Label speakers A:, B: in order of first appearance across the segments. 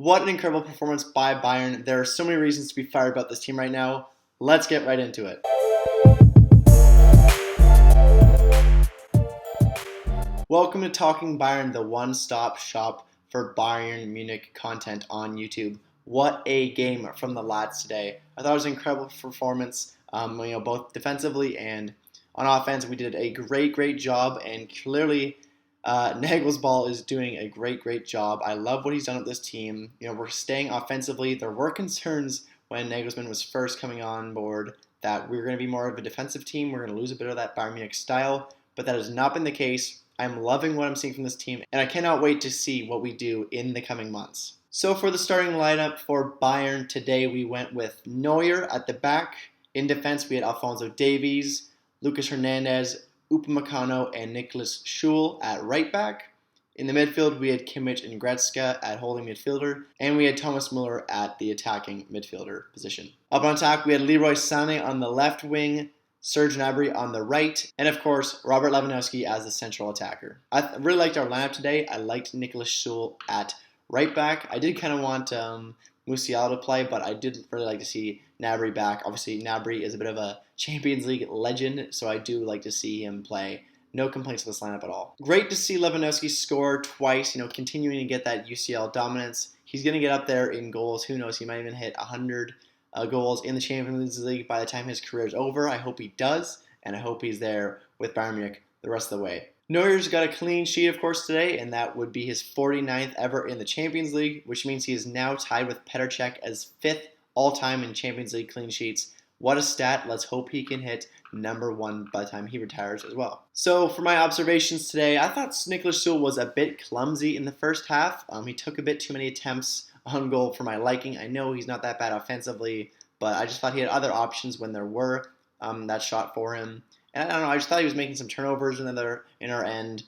A: What an incredible performance by Bayern. There are so many reasons to be fired about this team right now. Let's get right into it. Welcome to Talking Bayern, the one-stop shop for Bayern Munich content on YouTube. What a game from the lads today. I thought it was an incredible performance, both defensively and on offense. We did a great job, and clearly Nagelsmann is doing a great job. I love what he's done with this team. We're staying offensively. There were concerns when Nagelsmann was first coming on board that we were going to be more of a defensive team. We're going to lose a bit of that Bayern Munich style, but that has not been the case. I'm loving what I'm seeing from this team, and I cannot wait to see what we do in the coming months. So for the starting lineup for Bayern today, we went with Neuer at the back. In defense, we had Alphonso Davies, Lucas Hernandez, Upamecano, and Niklas Schul at right back. In the midfield, we had Kimmich and Goretzka at holding midfielder, and we had Thomas Müller at the attacking midfielder position. Up on attack, we had Leroy Sané on the left wing, Serge Gnabry on the right, and of course, Robert Lewandowski as the central attacker. I really liked our lineup today. I liked Niklas Schul at right back. I did kind of want Musiala to play, but I did really like to see Gnabry back. Obviously, Gnabry is a bit of a Champions League legend, so I do like to see him play. No complaints with this lineup at all. Great to see Lewandowski score twice, continuing to get that UCL dominance. He's going to get up there in goals. Who knows? He might even hit 100 goals in the Champions League by the time his career is over. I hope he does, and I hope he's there with Bayern Munich the rest of the way. Neuer's got a clean sheet, of course, today, and that would be his 49th ever in the Champions League, which means he is now tied with Petr Cech as 5th all-time in Champions League clean sheets. What a stat. Let's hope he can hit number 1 by the time he retires as well. So for my observations today, I thought Niklas Schul was a bit clumsy in the first half. He took a bit too many attempts on goal for my liking. I know he's not that bad offensively, but I just thought he had other options when there were that shot for him. And I don't know, I just thought he was making some turnovers in our end.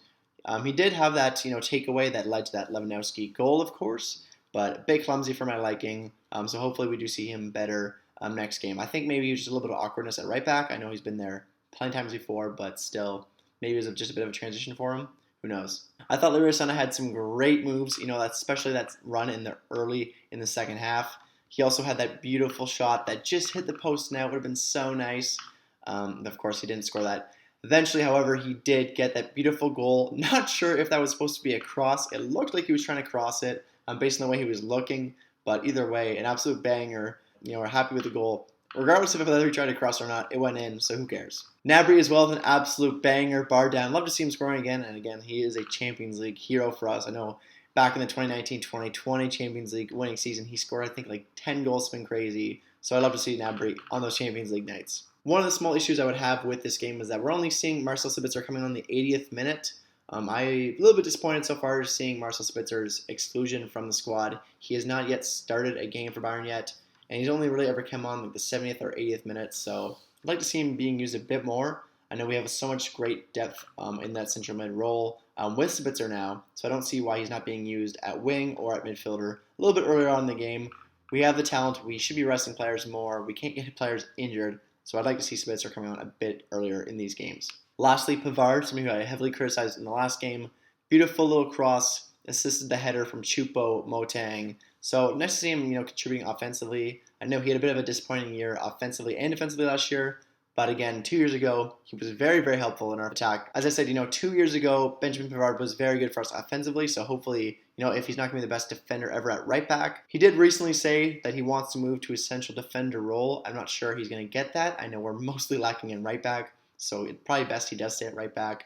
A: He did have that takeaway that led to that Lewandowski goal, of course, but a bit clumsy for my liking. So hopefully we do see him better next game. I think maybe he was just a little bit of awkwardness at right back. I know he's been there plenty of times before, but still, maybe it was just a bit of a transition for him. Who knows? I thought Leroy Sané had some great moves, especially that run early in the second half. He also had that beautiful shot that just hit the post now. It would have been so nice. Of course, he didn't score that. Eventually, however, he did get that beautiful goal. Not sure if that was supposed to be a cross. It looked like he was trying to cross it based on the way he was looking. But either way, an absolute banger. We're happy with the goal. Regardless of whether he tried to cross or not, it went in, so who cares? Gnabry as well, an absolute banger, bar down. Love to see him scoring again, and again, he is a Champions League hero for us. I know back in the 2019-2020 Champions League winning season, he scored, I think, like 10 goals. It's been crazy. So I love to see Gnabry on those Champions League nights. One of the small issues I would have with this game is that we're only seeing Marcel Sabitzer coming on the 80th minute. I'm a little bit disappointed so far seeing Marcel Sabitzer's exclusion from the squad. He has not yet started a game for Bayern yet, and he's only really ever come on like the 70th or 80th minute, so I'd like to see him being used a bit more. I know we have so much great depth in that central mid role with Sabitzer now, so I don't see why he's not being used at wing or at midfielder a little bit earlier on in the game. We have the talent. We should be resting players more. We can't get players injured, so I'd like to see Sabitzer coming on a bit earlier in these games. Lastly, Pavard, somebody who I heavily criticized in the last game. Beautiful little cross, assisted the header from Choupo-Moting. So nice to see him, contributing offensively. I know he had a bit of a disappointing year offensively and defensively last year, but again, 2 years ago, he was very helpful in our attack. As I said, 2 years ago, Benjamin Pavard was very good for us offensively, so hopefully, if he's not going to be the best defender ever at right back. He did recently say that he wants to move to a central defender role. I'm not sure he's going to get that. I know we're mostly lacking in right back, so it's probably best he does stay at right back.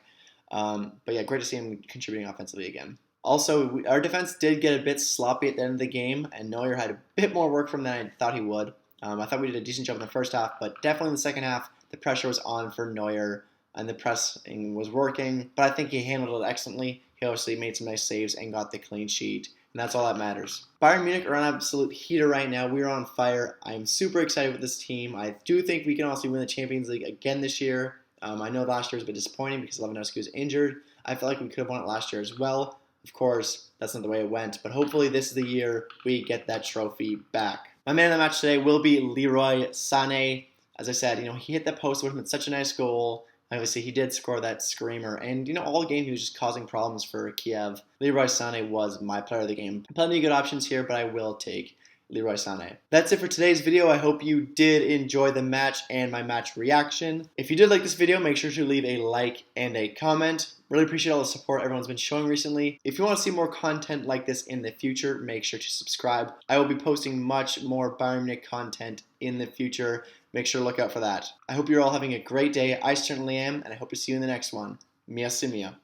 A: But yeah, great to see him contributing offensively again. Also, our defense did get a bit sloppy at the end of the game, and Neuer had a bit more work from than I thought he would. I thought we did a decent job in the first half, but definitely in the second half, the pressure was on for Neuer, and the pressing was working, but I think he handled it excellently. He obviously made some nice saves and got the clean sheet, and that's all that matters. Bayern Munich are on absolute heater right now. We are on fire. I'm super excited with this team. I do think we can also win the Champions League again this year. I know last year was a bit disappointing because Lewandowski was injured. I feel like we could have won it last year as well. Of course, that's not the way it went, but hopefully this is the year we get that trophy back. My man of the match today will be Leroy Sané. As I said, he hit that post. It would have been such a nice goal. Obviously, he did score that screamer, and all game he was just causing problems for Kiev. Leroy Sané was my player of the game. Plenty of good options here, but I will take Leroy Sané. That's it for today's video. I hope you did enjoy the match and my match reaction. If you did like this video, make sure to leave a like and a comment. Really appreciate all the support everyone's been showing recently. If you want to see more content like this in the future, make sure to subscribe. I will be posting much more Bayern Munich content in the future. Make sure to look out for that. I hope you're all having a great day. I certainly am, and I hope to see you in the next one. Mia Simia.